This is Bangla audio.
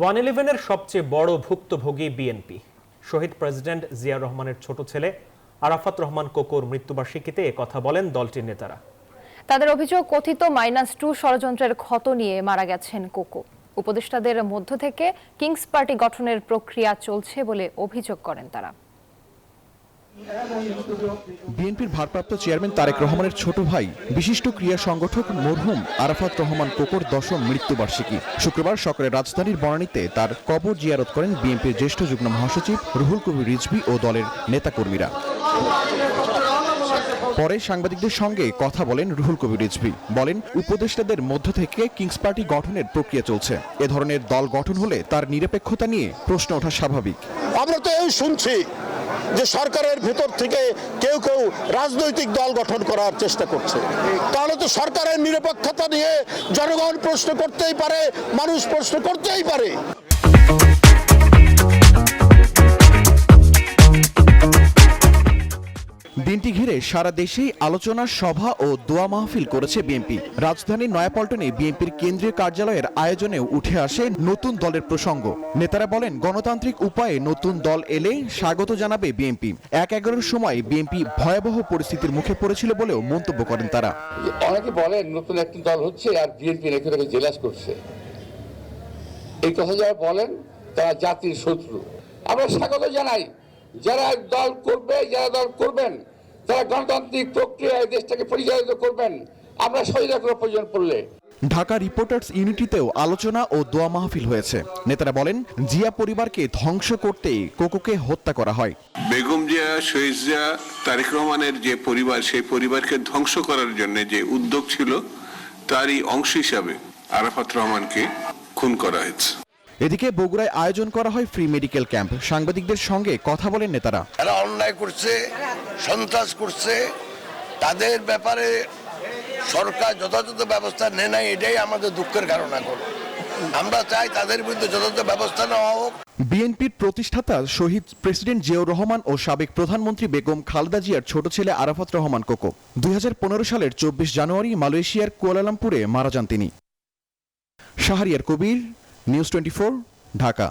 111-এর সবচেয়ে বড় ভুক্তভোগী বিএনপি। শহীদ প্রেসিডেন্ট জিয়া রহমানের ছোট ছেলে আরাফাত রহমান কোকোর মৃত্যুবার্ষিকীতে কথা বলেন দলটির নেতারা। তাদের অভিযোগ, কথিত -2 ষড়যন্ত্রের ক্ষত নিয়ে মারা গেছেন কোকো। উপদেষ্টাদের মধ্য থেকে কিংস পার্টি গঠনের প্রক্রিয়া চলছে বলে অভিযোগ করেন তারা। বিএনপির ভারপ্রাপ্ত চেয়ারম্যান তারেক রহমানের ছোট ভাই বিশিষ্ট ক্রীড়া সংগঠক মরহুম আরাফাত রহমান কোকোর 10ম মৃত্যুবার্ষিকী। শুক্রবার সকালে রাজধানীর বনানীতে তার কবর জিয়ারত করেন বিএনপির জ্যেষ্ঠ যুগ্ম মহাসচিব রুহুল কবির রিজভী ও দলের নেতাকর্মীরা। পরে সাংবাদিকদের সঙ্গে কথা বলেন রুহুল কবির রিজভী। বলেন, উপদেষ্টাদের মধ্য থেকে কিংস পার্টি গঠনের প্রক্রিয়া চলছে। এ ধরনের দল গঠন হলে তার নিরপেক্ষতা নিয়ে প্রশ্ন ওঠা স্বাভাবিক। আমরা তো এই শুনছি যে সরকারের ভেতর থেকে কেউ কেউ রাজনৈতিক দল গঠন করার চেষ্টা করছে। তাহলে তো সরকারের নিরপেক্ষতা নিয়ে জনগণ প্রশ্ন করতেই পারে, মানুষ প্রশ্ন করতেই পারে। দিনটি ঘিরে সারা দেশেই আলোচনা সভা ও দোয়া মাহফিল করেছে বিএনপি। রাজধানীর নয়াপল্টনে বিএনপির কেন্দ্রীয় কার্যালয়ের আয়োজনেও উঠে আসে নতুন দলের প্রসঙ্গ। নেতারা বলেন, গণতান্ত্রিক উপায়ে নতুন দল এলে স্বাগত জানাবে বিএনপি। 1-11-র সময় বিএনপি ভয়াবহ পরিস্থিতির মুখে পড়েছিল বলেও মন্তব্য করেন তারা। অনেকে বলেন নতুন একটি দল হচ্ছে আর বিএনপি নাকি তাকে জেলাস করছে। এই কথা যারা বলেন তারা জাতির শত্রু। আমরা স্বাগত জানাই যারা দল করবে, যারা দল করবেন তারা গণতান্ত্রিক প্রক্রিয়ায় দেশটাকে পরিচালিত করবেন। আমরা সহায়তা করার প্রয়োজন পড়লে। ঢাকা রিপোর্টার্স ইউনিটিতেও আলোচনা ও দোয়া মাহফিল হয়েছে। নেতারা বলেন, জিয়া পরিবারকে ধ্বংস করতেই কোকোকে হত্যা করা হয়। বেগম জিয়া, শহীদ জিয়া, তারেক রহমানের যে পরিবার, সেই পরিবারকে ধ্বংস করার জন্য যে উদ্যোগ ছিল তারই অংশ হিসাবে আরাফাত রহমানকে খুন করা হয়েছে। এদিকে বগুড়ায় আয়োজন করা হয় ফ্রি মেডিকেল ক্যাম্প। সাংবাদিকদের সঙ্গে কথা বলেন নেতারা। তারা অন্যায় করছে, সন্ত্রাস করছে, তাদের ব্যাপারে সরকার যথাযথ ব্যবস্থা নেয় নাই, এটাই আমাদের দুঃখের কারণ। এখন আমরা চাই তাদের বিরুদ্ধে যথাযথ ব্যবস্থা নেওয়া হোক। বিএনপির প্রতিষ্ঠাতা শহীদ প্রেসিডেন্ট জিয়াউর রহমান ও সাবেক প্রধানমন্ত্রী বেগম খালেদা জিয়ার ছোট ছেলে আরাফাত রহমান কোকো 2015 সালের 24 জানুয়ারি মালয়েশিয়ার কুয়ালালামপুরে মারা যান তিনি। শাহরিয়ার কবির, নিউজ 24, ঢাকা।